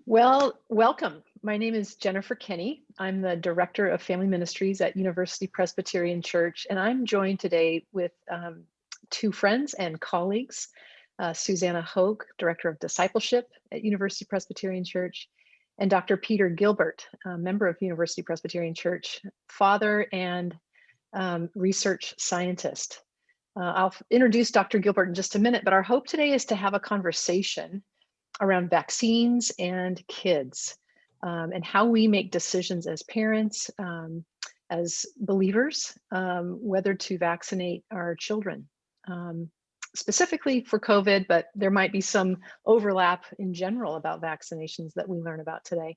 Well, welcome. My name is Jennifer Kenney. I'm the Director of Family Ministries at University Presbyterian Church, and I'm joined today with two friends and colleagues, Susanna Hoke, Director of Discipleship at University Presbyterian Church, and Dr. Peter Gilbert, a member of University Presbyterian Church, father and research scientist. I'll introduce Dr. Gilbert in just a minute, but our hope today is to have a conversation around vaccines and kids, and how we make decisions as parents, as believers, whether to vaccinate our children, specifically for COVID, but there might be some overlap in general about vaccinations that we learn about today.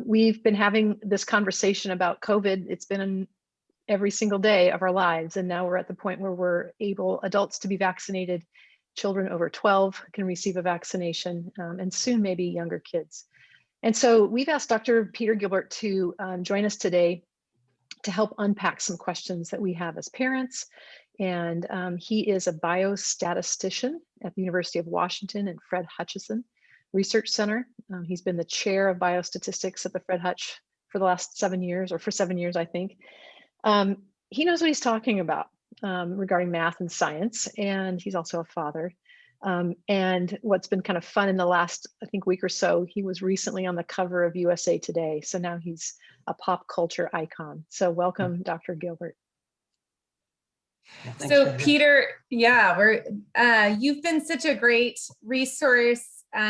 We've been having this conversation about COVID. It's been in every single day of our lives, and now we're at the point where we're able, adults, to be vaccinated. Children over 12 can receive a vaccination, and soon maybe younger kids. And so we've asked Dr. Peter Gilbert to join us today to help unpack some questions that we have as parents. And he is a biostatistician at the University of Washington and Fred Hutchinson Research Center. He's been the chair of biostatistics at the Fred Hutch for the last 7 years, or for 7 years, I think. He knows what he's talking about regarding math and science, and he's also a father. And what's been kind of fun in the last, I think, week or so, he was recently on the cover of USA Today. So now he's a pop culture icon. So welcome, Dr. Gilbert. Yeah, so Peter, you've been such a great resource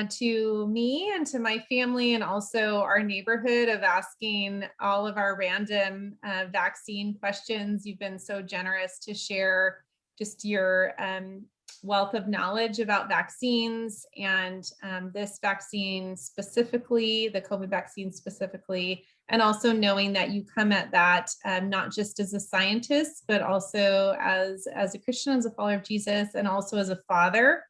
to me and to my family, and also our neighborhood, of asking all of our random vaccine questions. You've been so generous to share just your wealth of knowledge about vaccines, and this vaccine specifically, the COVID vaccine specifically, and also knowing that you come at that not just as a scientist, but also as a Christian, as a follower of Jesus, and also as a father.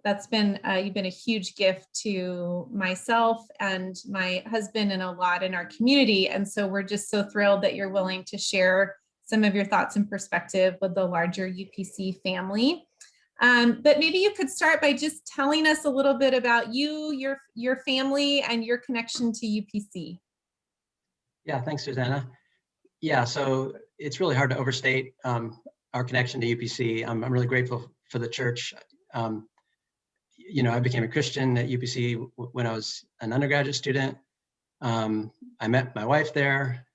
That's been, you've been a huge gift to myself and my husband and a lot in our community. And so we're just so thrilled that you're willing to share some of your thoughts and perspective with the larger UPC family. But maybe you could start by just telling us a little bit about you, your family, and your connection to UPC. Yeah, thanks, Susanna. Yeah, so it's really hard to overstate our connection to UPC. I'm really grateful for the church. You know, I became a Christian at UPC when I was an undergraduate student. I met my wife there.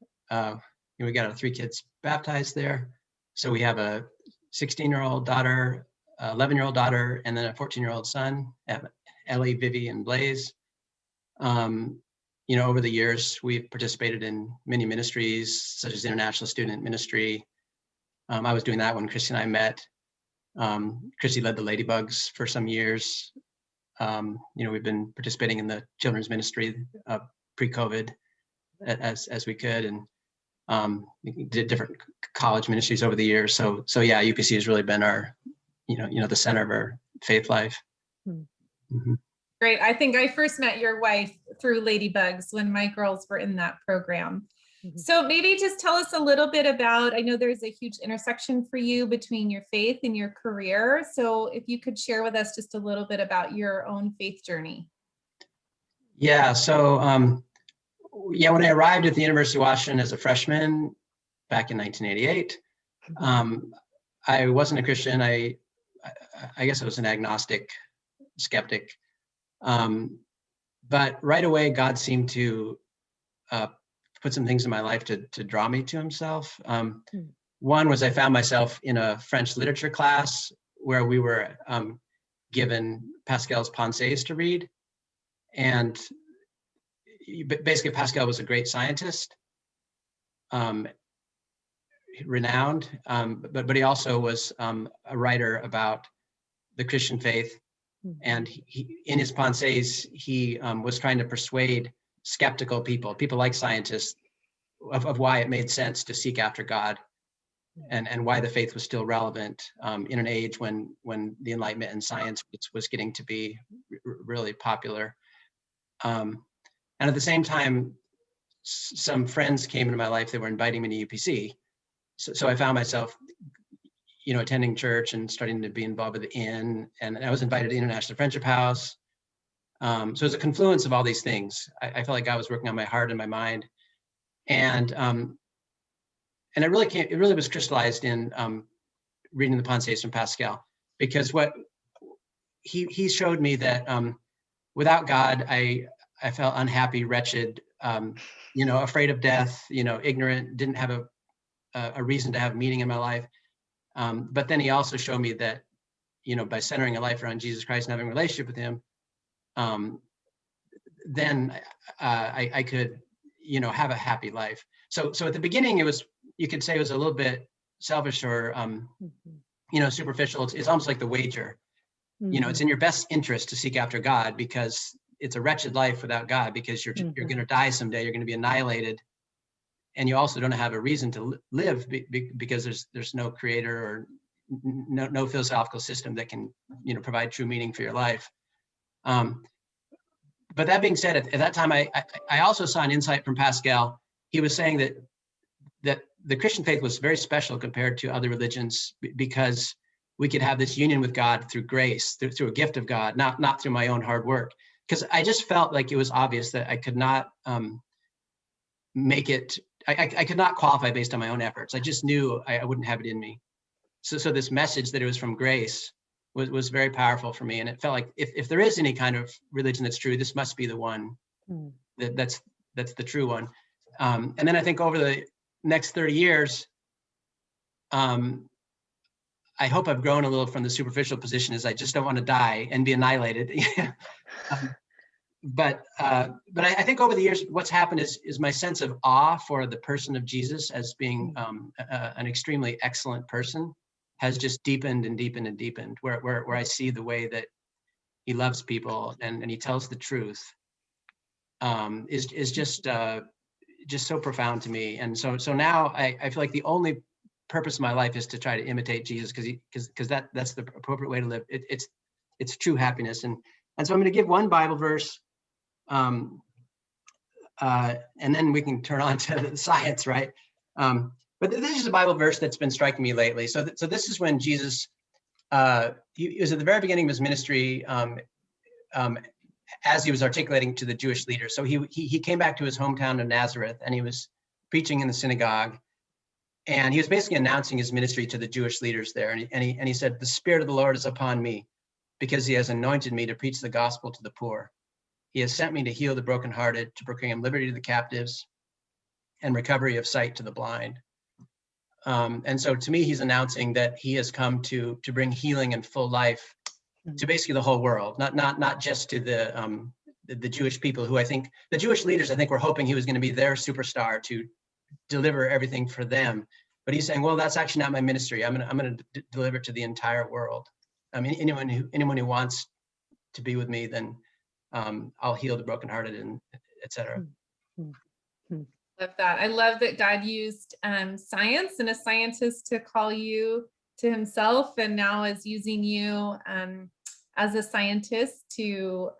We got our 3 kids baptized there. So we have a 16-year-old daughter, 11-year-old daughter, and then a 14-year-old son, Ellie, Vivi, and Blaze. You know, over the years, we've participated in many ministries, such as International Student Ministry. I was doing that when Christy and I met. Christy led the Ladybugs for some years. You know, we've been participating in the children's ministry pre-COVID as we could, and we did different college ministries over the years. So yeah, UPC has really been our, you know, the center of our faith life. Mm-hmm. Great. I think I first met your wife through Ladybugs when my girls were in that program. Mm-hmm. So maybe just tell us a little bit about, I know there's a huge intersection for you between your faith and your career. So if you could share with us just a little bit about your own faith journey. Yeah, so when I arrived at the University of Washington as a freshman back in 1988, I wasn't a Christian. I guess I was an agnostic skeptic. But right away, God seemed to put some things in my life to draw me to himself. One was I found myself in a French literature class where we were given Pascal's Pensées to read. And basically Pascal was a great scientist, renowned, but he also was a writer about the Christian faith. And he, in his Pensées, he was trying to persuade skeptical people like scientists, of why it made sense to seek after God, and why the faith was still relevant in an age when the Enlightenment and science was getting to be really popular. And at the same time, some friends came into my life that were inviting me to UPC. So I found myself, you know, attending church and starting to be involved with the Inn. And I was invited to the International Friendship House. So it's a confluence of all these things. I felt like God was working on my heart and my mind, and it really was crystallized in reading the Pensées from Pascal, because what he showed me that without God, I felt unhappy, wretched, afraid of death, ignorant, didn't have a reason to have meaning in my life. But then he also showed me that, by centering a life around Jesus Christ and having a relationship with him, then I could, have a happy life. So at the beginning, you could say it was a little bit selfish or, superficial. It's almost like the wager. It's in your best interest to seek after God, because it's a wretched life without God, because you're going to die someday. You're going to be annihilated, and you also don't have a reason to live because there's no creator or no philosophical system that can provide true meaning for your life. But that being said, at that time, I also saw an insight from Pascal. He was saying that the Christian faith was very special compared to other religions, because we could have this union with God through grace, through a gift of God, not through my own hard work. Because I just felt like it was obvious that I could not make it. I could not qualify based on my own efforts. I just knew I wouldn't have it in me. So this message that it was from grace was very powerful for me, and it felt like if there is any kind of religion that's true, this must be the one that's the true one. And then I think over the next 30 years, I hope I've grown a little from the superficial position, as I just don't want to die and be annihilated. But I think over the years, what's happened is my sense of awe for the person of Jesus as being an extremely excellent person has just deepened and deepened and deepened, where I see the way that he loves people and he tells the truth is just so profound to me. And so now I feel like the only purpose of my life is to try to imitate Jesus, because that's the appropriate way to live. It's true happiness. And so I'm going to give one Bible verse, and then we can turn on to the science, right? But this is a Bible verse that's been striking me lately. So this is when Jesus, he was at the very beginning of his ministry, as he was articulating to the Jewish leaders. So he came back to his hometown of Nazareth, and he was preaching in the synagogue, and he was basically announcing his ministry to the Jewish leaders there. And he said, "The Spirit of the Lord is upon me, because he has anointed me to preach the gospel to the poor. He has sent me to heal the brokenhearted, to proclaim liberty to the captives, and recovery of sight to the blind." And so to me, he's announcing that he has come to bring healing and full life to basically the whole world, not just to the Jewish people, who I think the Jewish leaders, were hoping he was going to be their superstar to deliver everything for them. But he's saying, well, that's actually not my ministry. I'm going to deliver to the entire world. I mean, anyone who wants to be with me, then I'll heal the brokenhearted, and et cetera. Love that. I love that God used science and a scientist to call you to himself, and now is using you as a scientist to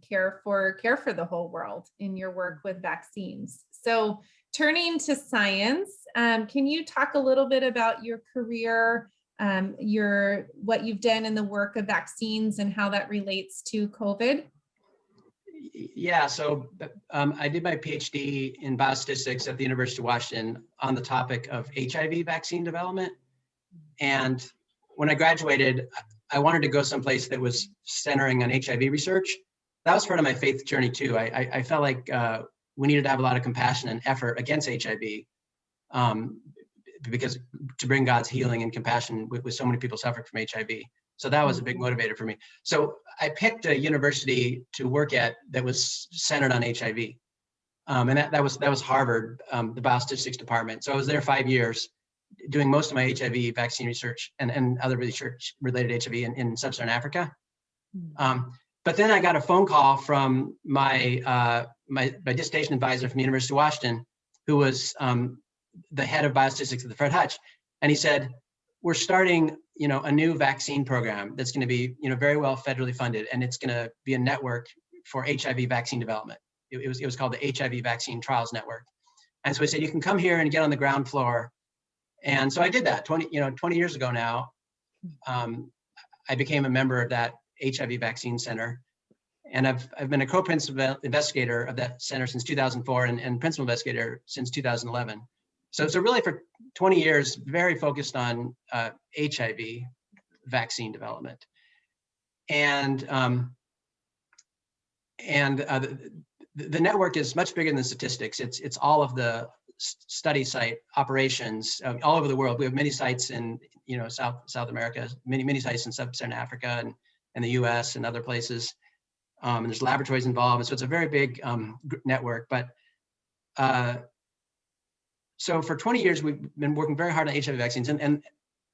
care for the whole world in your work with vaccines. So turning to science, can you talk a little bit about your career, what you've done in the work of vaccines and how that relates to COVID? Yeah, so I did my PhD in biostatistics at the University of Washington on the topic of HIV vaccine development. And when I graduated, I wanted to go someplace that was centering on HIV research. That was part of my faith journey too. I felt like we needed to have a lot of compassion and effort against HIV, because to bring God's healing and compassion with so many people suffering from HIV. So that was a big motivator for me. So I picked a university to work at that was centered on HIV. And that was Harvard, the biostatistics department. So I was there 5 years doing most of my HIV vaccine research and other research related to HIV in sub-Saharan Africa. But then I got a phone call from my dissertation advisor from the University of Washington, who was the head of biostatistics at the Fred Hutch. And he said, "We're starting, a new vaccine program that's going to be, very well federally funded, and it's going to be a network for HIV vaccine development." It was called the HIV Vaccine Trials Network. And so he said, "You can come here and get on the ground floor." And so I did that 20 years ago now. I became a member of that HIV vaccine center. And I've been a co-principal investigator of that center since 2004 and principal investigator since 2011. So really for 20 years, very focused on HIV vaccine development. And the network is much bigger than statistics. It's all of the study site operations all over the world. We have many sites in South America, many sites in sub-Saharan Africa and the U.S. and other places. And there's laboratories involved, and so it's a very big network. But so for 20 years, we've been working very hard on HIV vaccines, and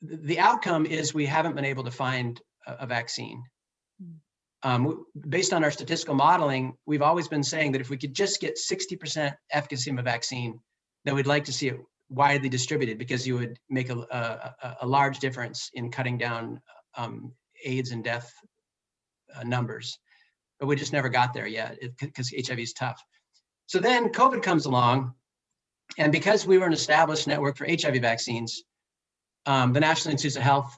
the outcome is we haven't been able to find a vaccine. Based on our statistical modeling, we've always been saying that if we could just get 60% efficacy of a vaccine, then we'd like to see it widely distributed, because you would make a large difference in cutting down AIDS and death numbers. But we just never got there yet because HIV is tough. So then COVID comes along, and because we were an established network for HIV vaccines, the National Institutes of Health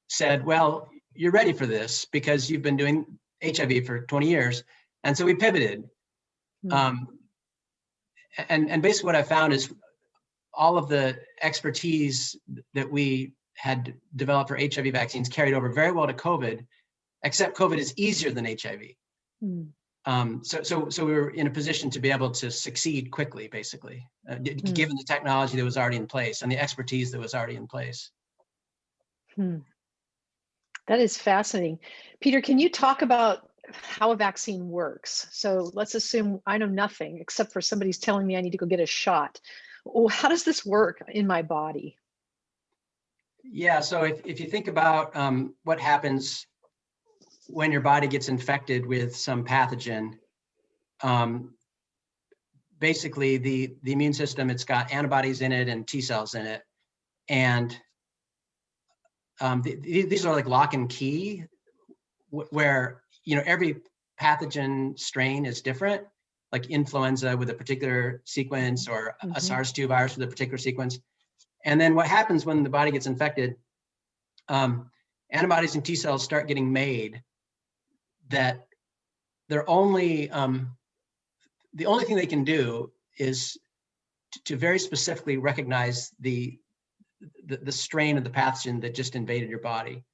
said, well, you're ready for this because you've been doing HIV for 20 years. And so we pivoted. And basically what I found is all of the expertise that we had developed for HIV vaccines carried over very well to COVID, except COVID is easier than HIV. So we were in a position to be able to succeed quickly, basically, given the technology that was already in place and the expertise that was already in place. That is fascinating. Peter, can you talk about how a vaccine works? So let's assume I know nothing except for somebody's telling me I need to go get a shot. Well, how does this work in my body? Yeah, so if you think about what happens when your body gets infected with some pathogen, basically the immune system, it's got antibodies in it and T cells in it. And these are like lock and key, where every pathogen strain is different, like influenza with a particular sequence or a SARS-2 virus with a particular sequence. And then what happens when the body gets infected, antibodies and T cells start getting made that they're only, the only thing they can do is to very specifically recognize the strain of the pathogen that just invaded your body.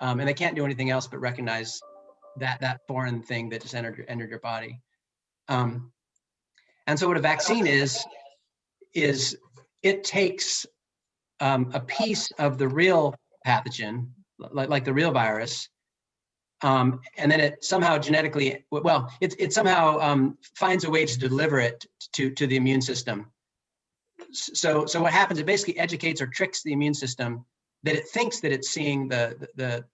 And they can't do anything else but recognize that foreign thing that just entered your body. And so what a vaccine is it takes a piece of the real pathogen, like the real virus, and then it somehow genetically, it somehow finds a way to deliver it to the immune system. So what happens, it basically educates or tricks the immune system that it thinks that it's seeing the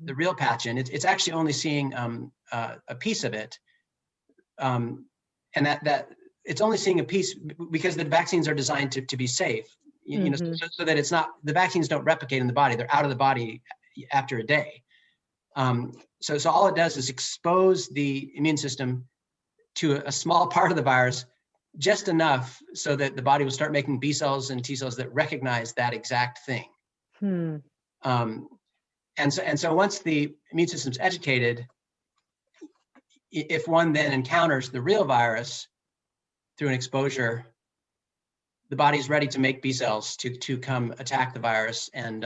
real pathogen. It's actually only seeing a piece of it, and that it's only seeing a piece because the vaccines are designed to be safe, so that it's not, the vaccines don't replicate in the body. They're out of the body after a day. So all it does is expose the immune system to a small part of the virus, just enough so that the body will start making B cells and T cells that recognize that exact thing. And so once the immune system's educated, if one then encounters the real virus through an exposure, the body's ready to make B cells to come attack the virus and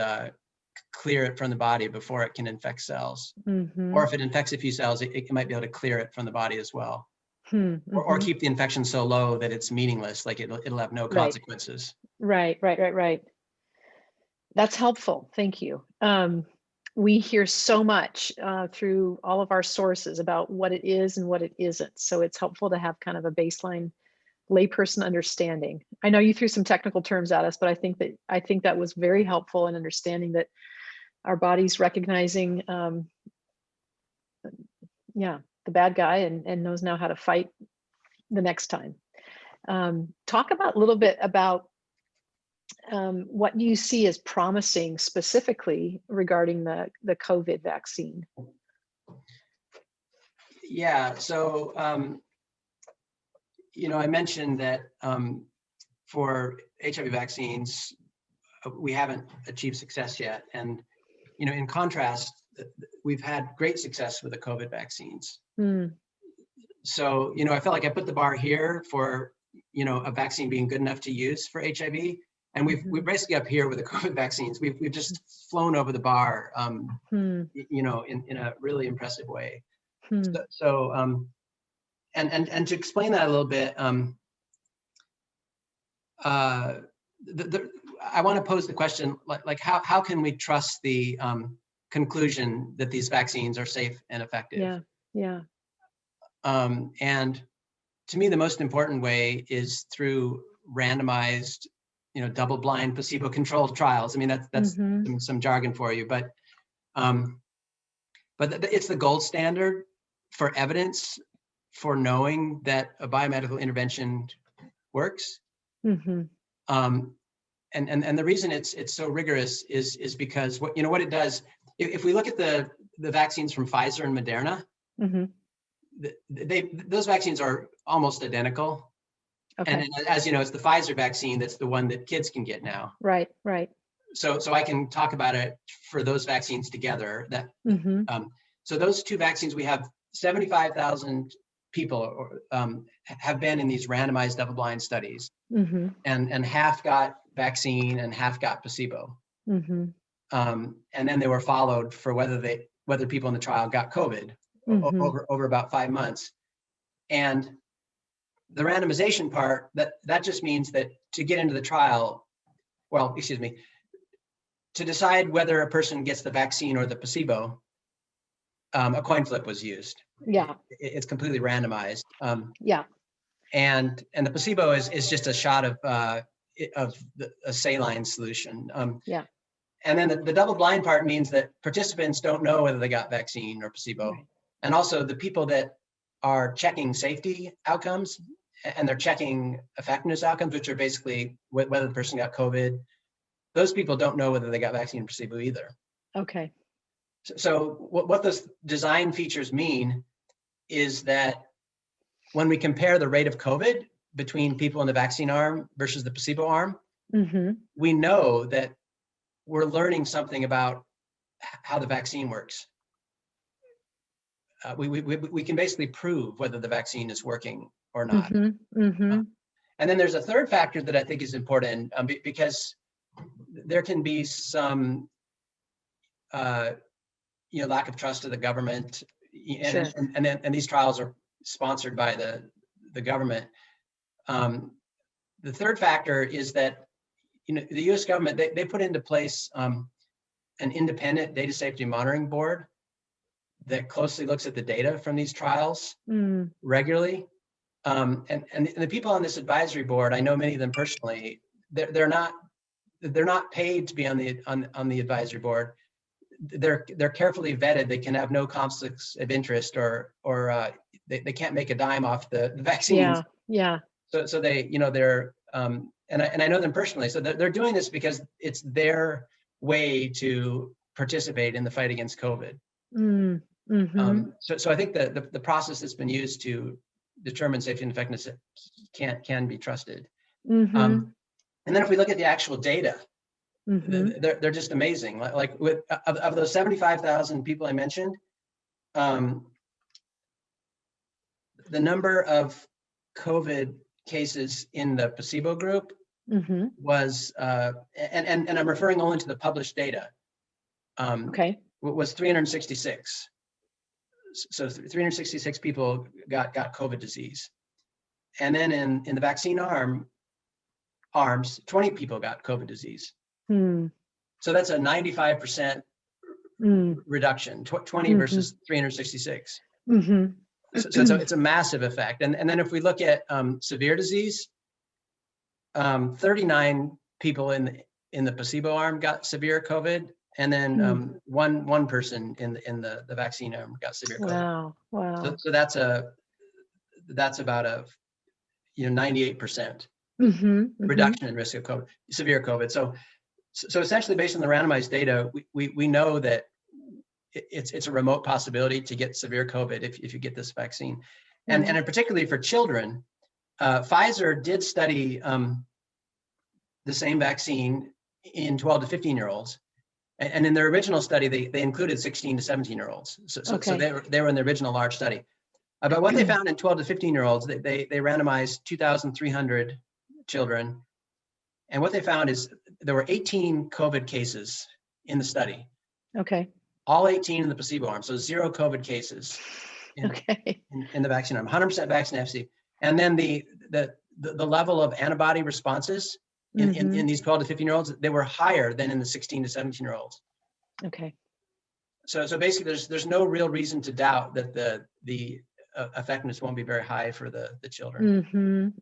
clear it from the body before it can infect cells. Or if it infects a few cells, it might be able to clear it from the body as well. Or keep the infection so low that it's meaningless, like it'll have no consequences. Right. That's helpful. Thank you. We hear so much through all of our sources about what it is and what it isn't. So it's helpful to have kind of a baseline layperson understanding. I know you threw some technical terms at us, but I think that was very helpful in understanding that our body's recognizing the bad guy and knows now how to fight the next time. Talk about a little bit about what you see as promising specifically regarding the COVID vaccine. Yeah, so I mentioned that for HIV vaccines, we haven't achieved success yet. And in contrast, we've had great success with the COVID vaccines. Mm. So, I felt like I put the bar here for, a vaccine being good enough to use for HIV. And we're basically up here with the COVID vaccines. We've just flown over the bar, in a really impressive way. And to explain that a little bit, I want to pose the question, like how can we trust the conclusion that these vaccines are safe and effective? Yeah. And to me, the most important way is through randomized, double-blind, placebo-controlled trials. I mean, that's some jargon for you, but it's the gold standard for evidence for knowing that a biomedical intervention works. And the reason it's so rigorous is because what it does. If we look at the vaccines from Pfizer and Moderna, those vaccines are almost identical. Okay. And as you know, it's the Pfizer vaccine that's the one that kids can get now. Right. So I can talk about it for those vaccines together. So those two vaccines, we have 75,000 people have been in these randomized double-blind studies, and half got vaccine and half got placebo. And then they were followed for whether people in the trial got COVID over about 5 months. And the randomization part, that just means that to get into the trial, to decide whether a person gets the vaccine or the placebo, a coin flip was used. Yeah. It's completely randomized. And the placebo is just a shot of a saline solution. And then the double blind part means that participants don't know whether they got vaccine or placebo. Right. And also the people that are checking safety outcomes and they're checking effectiveness outcomes, which are basically whether the person got COVID, those people don't know whether they got vaccine or placebo either. Okay. So what those design features mean is that when we compare the rate of COVID between people in the vaccine arm versus the placebo arm, we know that we're learning something about how the vaccine works. We can basically prove whether the vaccine is working or not. And then there's a third factor that I think is important because there can be some lack of trust of the government, and these trials are sponsored by the government. The third factor is that the U.S. government they put into place an independent data safety monitoring board that closely looks at the data from these trials regularly. And the people on this advisory board, I know many of them personally. They're not paid to be on the advisory board. They're carefully vetted. They can have no conflicts of interest, or they can't make a dime off the vaccines. Yeah. So they, they're and I know them personally. So they're doing this because it's their way to participate in the fight against COVID. So I think the process that's been used to determine safety and effectiveness can be trusted. And then if we look at the actual data, they're just amazing. Like of those 75,000 people I mentioned, the number of COVID cases in the placebo group was, and I'm referring only to the published data, was 366. So 366 people got COVID disease. And then in the vaccine arms, 20 people got COVID disease. So that's a 95% reduction, 20 versus 366. So it's a massive effect. And then if we look at severe disease, 39 people in the placebo arm got severe COVID, and then one person in the vaccine arm got severe COVID. Wow. So that's about a 98% reduction in risk of COVID, severe COVID. So essentially, based on the randomized data, we know that it's a remote possibility to get severe COVID if you get this vaccine. And particularly for children, Pfizer did study the same vaccine in 12 to 15-year-olds. And in their original study, they included 16 to 17-year-olds. So they were in the original large study. But what they found in 12 to 15-year-olds, they randomized 2,300 children. And what they found is there were 18 COVID cases in the study. Okay. All 18 in the placebo arm, so 0 COVID cases in the vaccine arm, 100% vaccine efficacy. And then the level of antibody responses in these 12 to 15-year-olds, they were higher than in the 16 to 17-year-olds. Okay. So basically, there's no real reason to doubt that the effectiveness won't be very high for the children.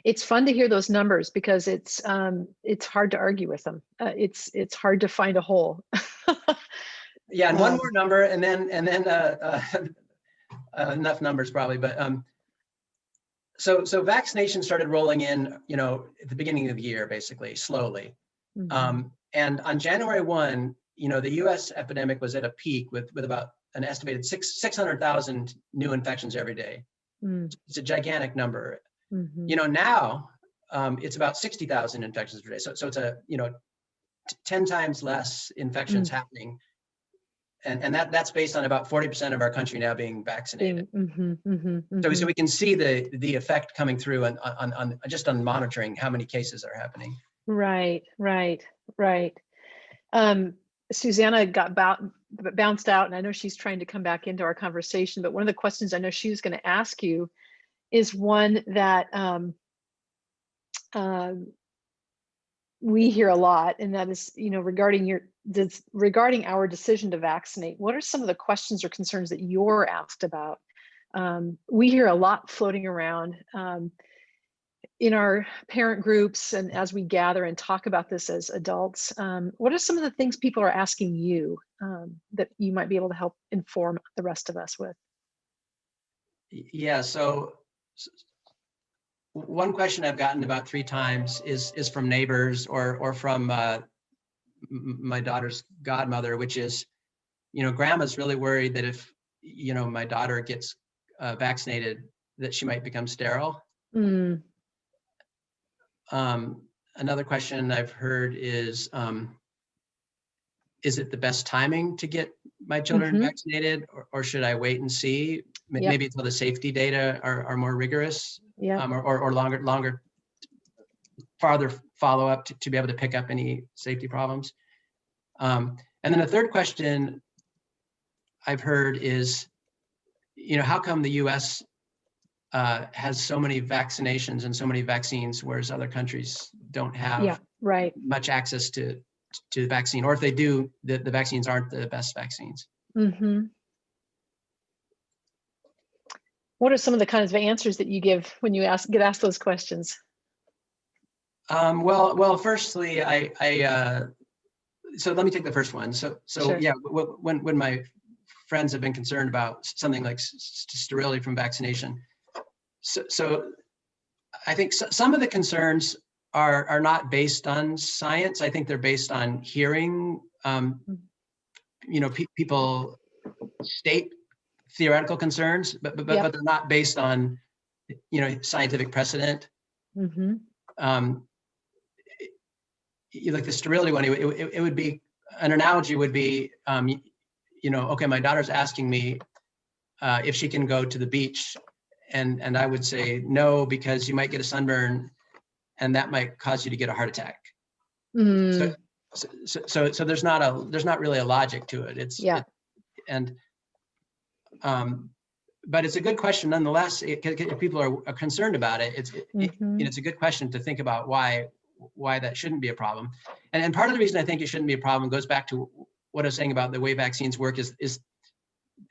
It's fun to hear those numbers because it's hard to argue with them. It's hard to find a hole. Yeah, and one more number, and then enough numbers probably. But so vaccination started rolling in, at the beginning of the year, basically slowly. And on January 1, the U.S. epidemic was at a peak with about an estimated 600,000 new infections every day. It's a gigantic number. Now it's about 60,000 infections per day. So it's a 10 times less infections happening, and that's based on about 40% of our country now being vaccinated. So we can see the effect coming through on just on monitoring how many cases are happening. Right. Susanna got bounced out, and I know she's trying to come back into our conversation, but one of the questions I know she was going to ask you is one that we hear a lot, and that is, regarding our decision to vaccinate. What are some of the questions or concerns that you're asked about? We hear a lot floating around in our parent groups, and as we gather and talk about this as adults. What are some of the things people are asking you that you might be able to help inform the rest of us with? Yeah, so one question I've gotten about 3 times is from neighbors or from my daughter's godmother, which is, grandma's really worried that if, my daughter gets vaccinated, that she might become sterile. Another question I've heard is it the best timing to get my children vaccinated, or should I wait and see? Maybe until the safety data are more rigorous, or longer, farther follow-up to be able to pick up any safety problems. And then a third question I've heard is, how come the US has so many vaccinations and so many vaccines, whereas other countries don't have much access to the vaccine, or if they do, the vaccines aren't the best vaccines. What are some of the kinds of answers that you give when you get asked those questions? Well, firstly, so let me take the first one. So sure. Yeah, when my friends have been concerned about something like sterility from vaccination, so I think some of the concerns are not based on science. I think they're based on hearing, people state theoretical concerns, but they're not based on, scientific precedent. Like the sterility one, it would be, an analogy would be, okay, my daughter's asking me if she can go to the beach, and I would say no, because you might get a sunburn, and that might cause you to get a heart attack. So there's not really a logic to it. But it's a good question nonetheless. If people are concerned about it, it's a good question to think about why that shouldn't be a problem. And part of the reason I think it shouldn't be a problem goes back to what I was saying about the way vaccines work is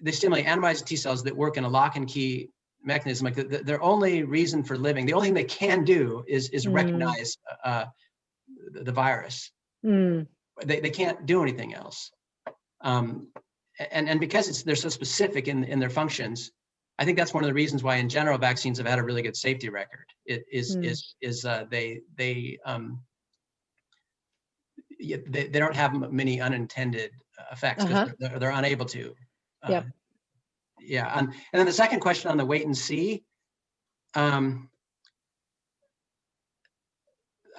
they stimulate antibodies T cells that work in a lock and key mechanism. Like their only reason for living, the only thing they can do is recognize the virus. They can't do anything else. And because they're so specific in their functions, I think that's one of the reasons why in general vaccines have had a really good safety record. They don't have many unintended effects because they're unable to. And then the second question on the wait and see, I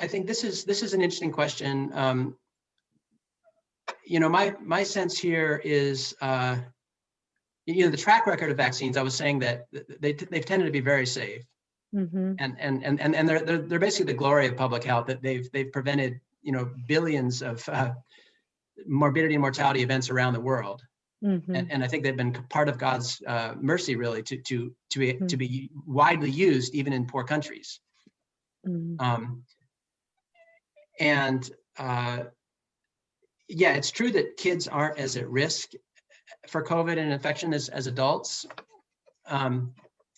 think this is an interesting question. my sense here is, the track record of vaccines. I was saying that they've tended to be very safe, Mm-hmm. and they're basically the glory of public health, that they've prevented billions of morbidity and mortality events around the world. Mm-hmm. And I think they've been part of God's mercy, really, to Mm-hmm. be widely used even in poor countries. Mm-hmm. Yeah, it's true that kids aren't as at risk for COVID and infection as adults,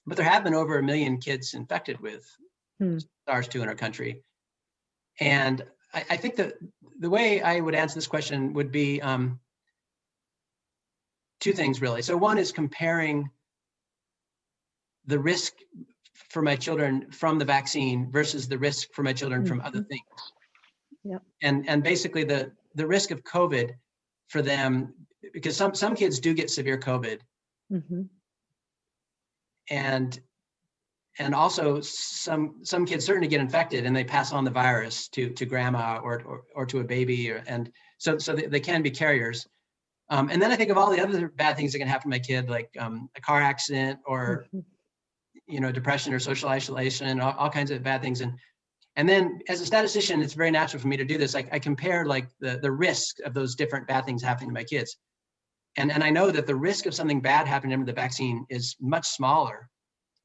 but there have been over 1 million kids infected with SARS-2 in our country. And I think that the way I would answer this question would be two things, really. So one is comparing the risk for my children from the vaccine versus the risk for my children from other things. Yeah. And basically the risk of COVID for them, because some kids do get severe COVID, Mm-hmm. and also some kids certainly get infected and they pass on the virus to grandma or to a baby, and so they can be carriers. And then I think of all the other bad things that can happen to my kid, like a car accident or depression or social isolation, all kinds of bad things. And then as a statistician, it's very natural for me to do this. I compare like the risk of those different bad things happening to my kids. And I know that the risk of something bad happening to them with the vaccine is much smaller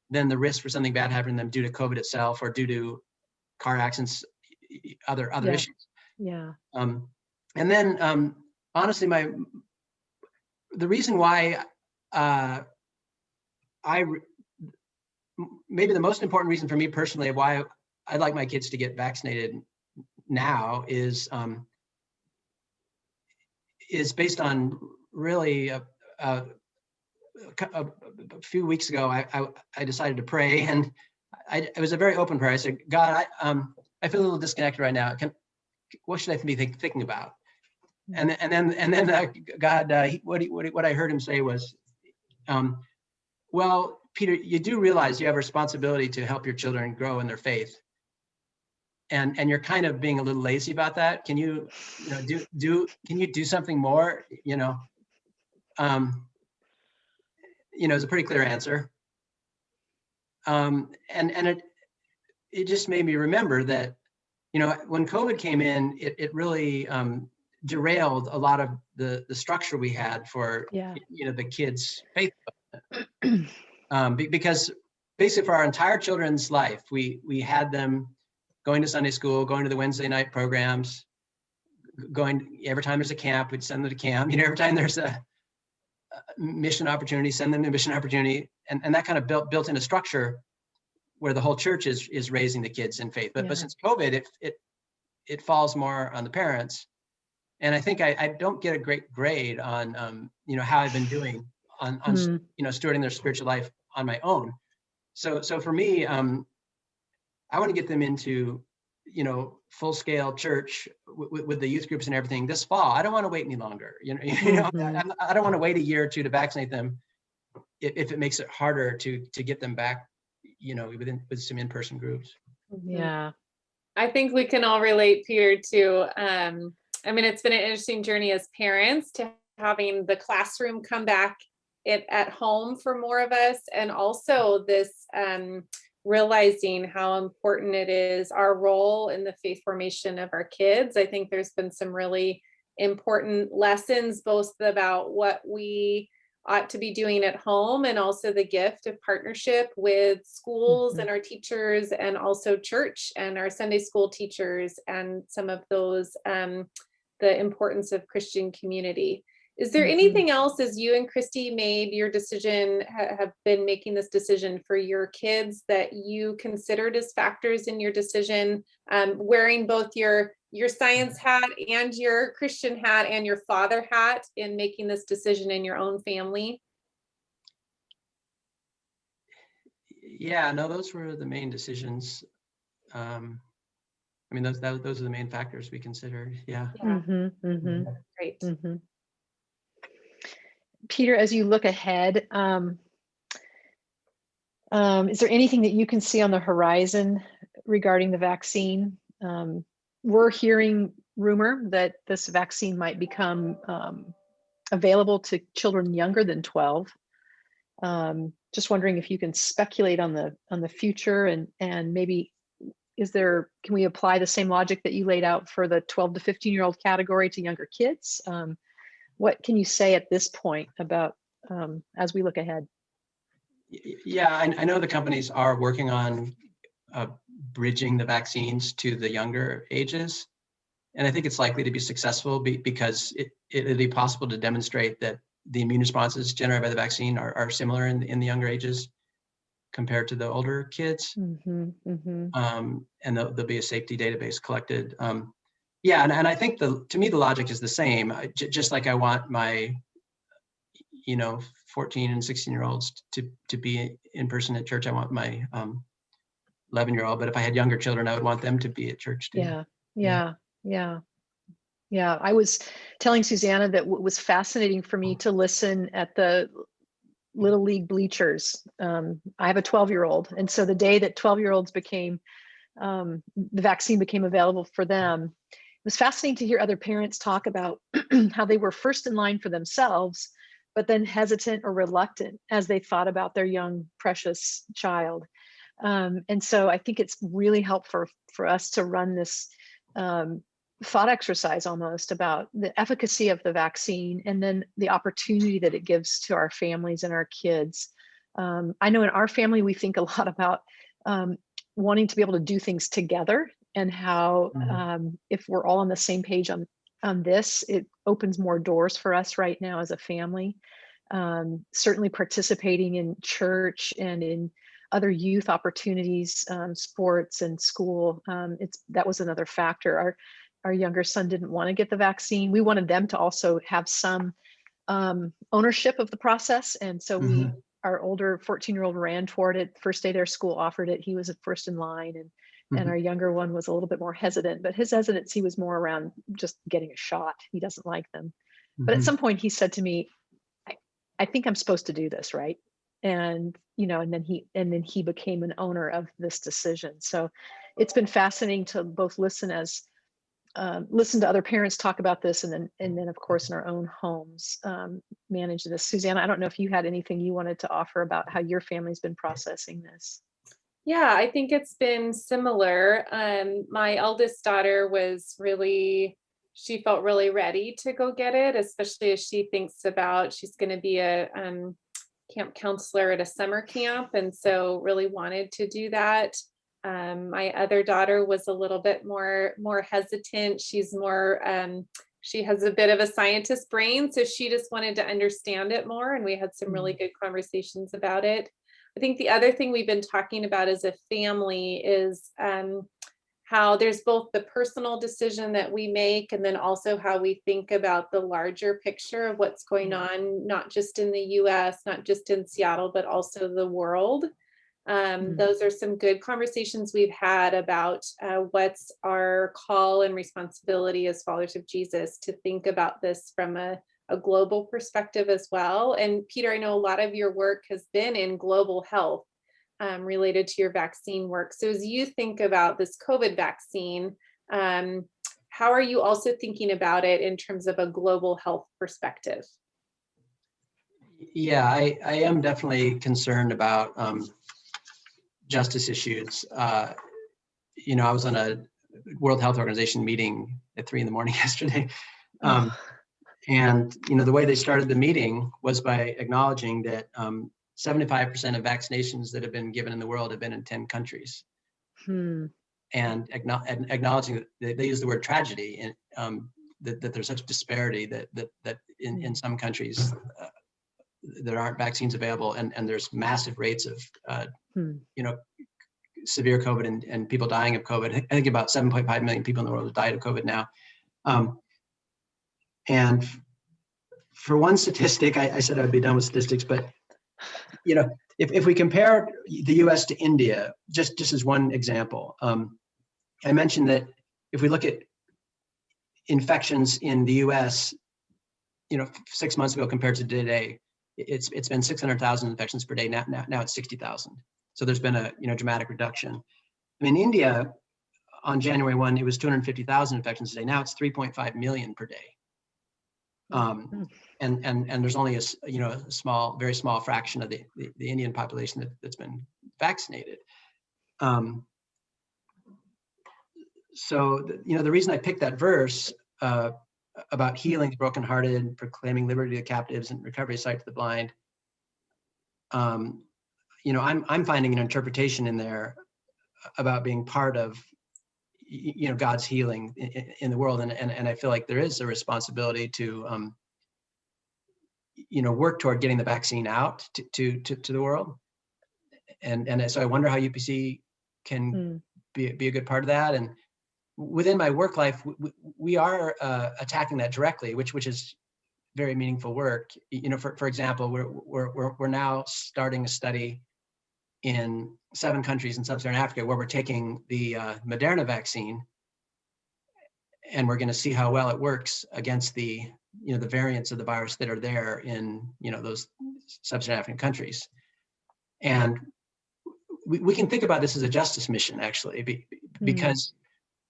than the risk for something bad happening to them due to COVID itself or due to car accidents, other issues. Yeah. And then honestly, the reason why maybe the most important reason for me personally why I'd like my kids to get vaccinated now is based on really a few weeks ago, I decided to pray, and it was a very open prayer. I said, God, I feel a little disconnected right now. What should I be thinking about? And then God, what I heard him say was, well, Peter, you do realize you have a responsibility to help your children grow in their faith, and you're kind of being a little lazy about that. Can you do something more? It's a pretty clear answer. And it just made me remember that, when COVID came in, it really derailed a lot of the structure we had for, the kids' faith. Because basically for our entire children's life, we had them going to Sunday school, going to the Wednesday night programs, going every time there's a camp, we'd send them to camp. Every time there's a mission opportunity, send them to mission opportunity, and that kind of built in a structure where the whole church is raising the kids in faith. But since COVID, it falls more on the parents, and I think I don't get a great grade on how I've been doing on stewarding their spiritual life on my own. So for me, I want to get them into full-scale church with the youth groups and everything this fall. I don't want to wait any longer. I don't want to wait a year or two to vaccinate them if it makes it harder to get them back, with some in-person groups. Yeah. I think we can all relate, Peter, to, it's been an interesting journey as parents to having the classroom come back at home for more of us, and also this realizing how important it is, our role in the faith formation of our kids. I think there's been some really important lessons, both about what we ought to be doing at home and also the gift of partnership with schools and our teachers, and also church and our Sunday school teachers, and some of those, the importance of Christian community. Is there anything else, as you and Christy made your decision, have been making this decision for your kids, that you considered as factors in your decision, wearing both your science hat and your Christian hat and your father hat in making this decision in your own family? Yeah, no, those were the main decisions. Those are the main factors we considered. Yeah. Great. Peter, as you look ahead, is there anything that you can see on the horizon regarding the vaccine? We're hearing rumor that this vaccine might become available to children younger than 12. Just wondering if you can speculate on the future, and maybe can we apply the same logic that you laid out for the 12 to 15-year-old category to younger kids? What can you say at this point about as we look ahead? Yeah, I know the companies are working on bridging the vaccines to the younger ages. And I think it's likely to be successful because it'll be possible to demonstrate that the immune responses generated by the vaccine are similar in the younger ages compared to the older kids. And there'll be a safety database collected. Yeah, and I think to me the logic is the same. Just like I want my 14 and 16-year-olds to be in person at church, I want my 11-year-old. But if I had younger children, I would want them to be at church too. Yeah. I was telling Susanna that what was fascinating for me to listen at the Little League bleachers. I have a 12-year-old. And so the day that 12-year-olds the vaccine became available for them, it was fascinating to hear other parents talk about how they were first in line for themselves, but then hesitant or reluctant as they thought about their young, precious child. And so I think it's really helpful for us to run this thought exercise almost about the efficacy of the vaccine and then the opportunity that it gives to our families and our kids. I know in our family, we think a lot about wanting to be able to do things together, and how if we're all on the same page on this, it opens more doors for us right now as a family. Certainly participating in church and in other youth opportunities, sports and school. That was another factor. Our younger son didn't want to get the vaccine. We wanted them to also have some ownership of the process. And so our older 14-year-old ran toward it. First day their school offered it, he was at first in line, and our younger one was a little bit more hesitant, but his hesitancy was more around just getting a shot. He doesn't like them. But at some point he said to me, I think I'm supposed to do this, right? And then he became an owner of this decision. So it's been fascinating to both listen to other parents talk about this, and then of course in our own homes manage this. Susanna, I don't know if you had anything you wanted to offer about how your family's been processing this. Yeah, I think it's been similar. My eldest daughter she felt really ready to go get it, especially as she thinks about, she's going to be a camp counselor at a summer camp, and so really wanted to do that. My other daughter was a little bit more hesitant. She's she has a bit of a scientist brain, so she just wanted to understand it more, and we had some really good conversations about it. I think the other thing we've been talking about as a family is how there's both the personal decision that we make, and then also how we think about the larger picture of what's going on, not just in the US, not just in Seattle, but also the world. Those are some good conversations we've had about what's our call and responsibility as followers of Jesus to think about this from a global perspective as well. And Peter, I know a lot of your work has been in global health related to your vaccine work. So as you think about this COVID vaccine, how are you also thinking about it in terms of a global health perspective? Yeah, I am definitely concerned about justice issues. I was on a World Health Organization meeting at 3 a.m. yesterday. And, the way they started the meeting was by acknowledging that 75% of vaccinations that have been given in the world have been in 10 countries. And acknowledging that they use the word tragedy, and that there's such disparity that in some countries there aren't vaccines available, and there's massive rates of severe COVID and people dying of COVID. I think about 7.5 million people in the world have died of COVID now. And for one statistic, I said I'd be done with statistics, but if we compare the US to India, just as one example, I mentioned that if we look at infections in the US, 6 months ago compared to today, it's been 600,000 infections per day. Now it's 60,000. So there's been a dramatic reduction. In India, on January 1, it was 250,000 infections a day. Now it's 3.5 million per day. And there's only a small, very small fraction of the Indian population that's been vaccinated. So the reason I picked that verse about healing the brokenhearted, proclaiming liberty to the captives, and recovery of sight to the blind, I'm finding an interpretation in there about being part of God's healing in the world, and I feel like there is a responsibility to work toward getting the vaccine out to the world, and so I wonder how UPC can be a good part of that. And within my work life, we are attacking that directly, which is very meaningful work. For example, we're now starting a study in 7 countries in sub-Saharan Africa where we're taking the Moderna vaccine, and we're going to see how well it works against the variants of the virus that are there in those sub-Saharan African countries. And we can think about this as a justice mission, actually, because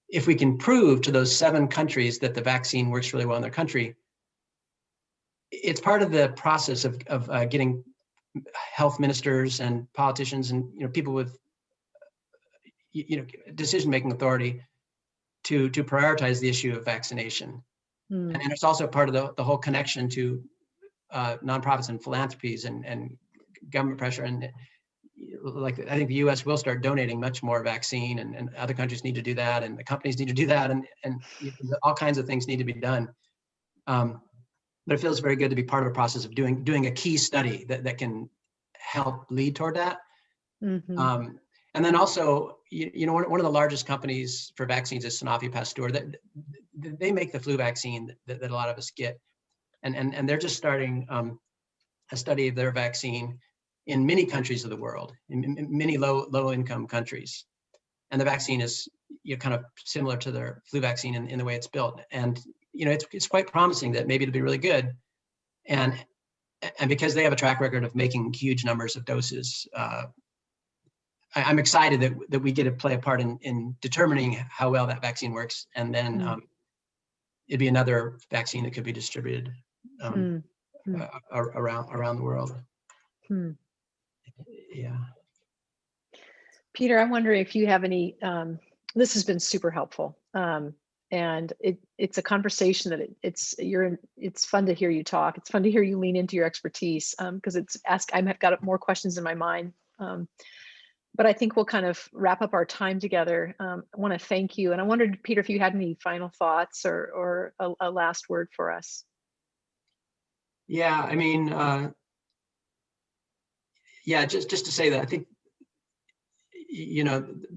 if we can prove to those 7 countries that the vaccine works really well in their country, it's part of the process of getting health ministers and politicians and people with decision-making authority to prioritize the issue of vaccination. And it's also part of the whole connection to nonprofits and philanthropies and government pressure. And I think the U.S. will start donating much more vaccine, and other countries need to do that, and the companies need to do that, and all kinds of things need to be done. But it feels very good to be part of a process of doing a key study that can help lead toward that. And then also, one of the largest companies for vaccines is Sanofi Pasteur. They make the flu vaccine that a lot of us get, and they're just starting a study of their vaccine in many countries of the world, in many low-income countries. And the vaccine is kind of similar to their flu vaccine in the way it's built. And it's quite promising that maybe it'll be really good. And because they have a track record of making huge numbers of doses, I'm excited that we get to play a part in determining how well that vaccine works. And then it'd be another vaccine that could be distributed around the world. Yeah. Peter, I'm wondering if you have any, this has been super helpful. And it's a conversation that it's fun to hear you talk. It's fun to hear you lean into your expertise, because I've got more questions in my mind. But I think we'll kind of wrap up our time together. I want to thank you. And I wondered, Peter, if you had any final thoughts or a last word for us. Yeah, I mean, just to say that I think,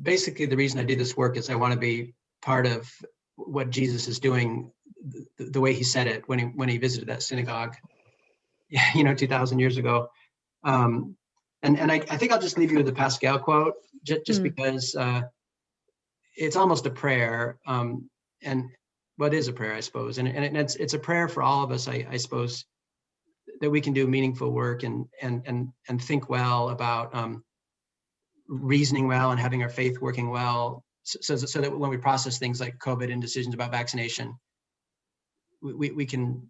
basically the reason I do this work is I want to be part of what Jesus is doing, the way he said it when he visited that synagogue, 2,000 years ago. And I think I'll just leave you with the Pascal quote, just because it's almost a prayer, and what is a prayer, I suppose, and it's a prayer for all of us, I suppose, that we can do meaningful work and think well about reasoning well and having our faith working well, so that when we process things like COVID and decisions about vaccination, we can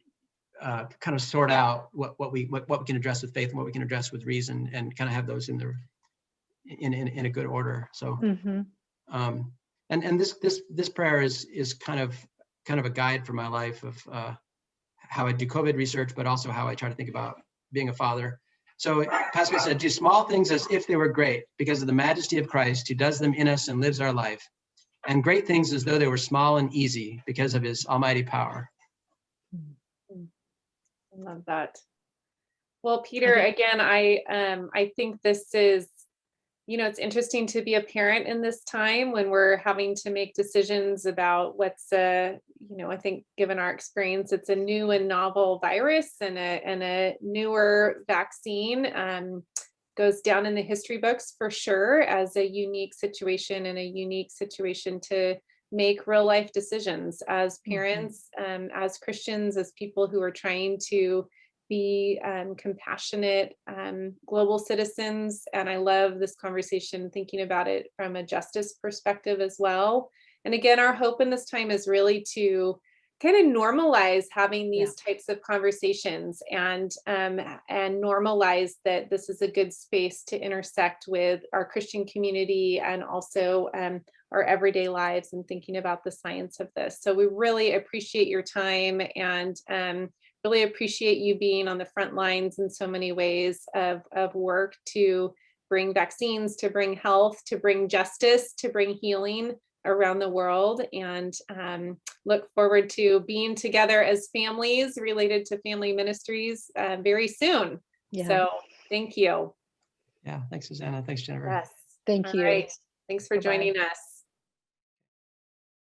kind of sort out what we can address with faith and what we can address with reason, and kind of have those in a good order. So, and this prayer is kind of a guide for my life of how I do COVID research, but also how I try to think about being a father. So Pascal said, do small things as if they were great, because of the majesty of Christ, who does them in us and lives our life, and great things as though they were small and easy, because of his almighty power. I love that. Well, Peter, again, I think this is, it's interesting to be a parent in this time when we're having to make decisions about what's I think given our experience, it's a new and novel virus, and a newer vaccine goes down in the history books for sure as a unique situation, and a unique situation to make real life decisions as parents, as Christians, as people who are trying to be compassionate global citizens. And I love this conversation, thinking about it from a justice perspective as well. And again, our hope in this time is really to kind of normalize having these types of conversations, and normalize that this is a good space to intersect with our Christian community and also our everyday lives and thinking about the science of this. So we really appreciate your time, and really appreciate you being on the front lines in so many ways of work to bring vaccines, to bring health, to bring justice, to bring healing around the world, and look forward to being together as families related to family ministries very soon. Yeah. So thank you. Yeah, thanks, Susanna. Thanks, Jennifer. Yes. Thank All you. right. Thanks for Bye-bye. joining us.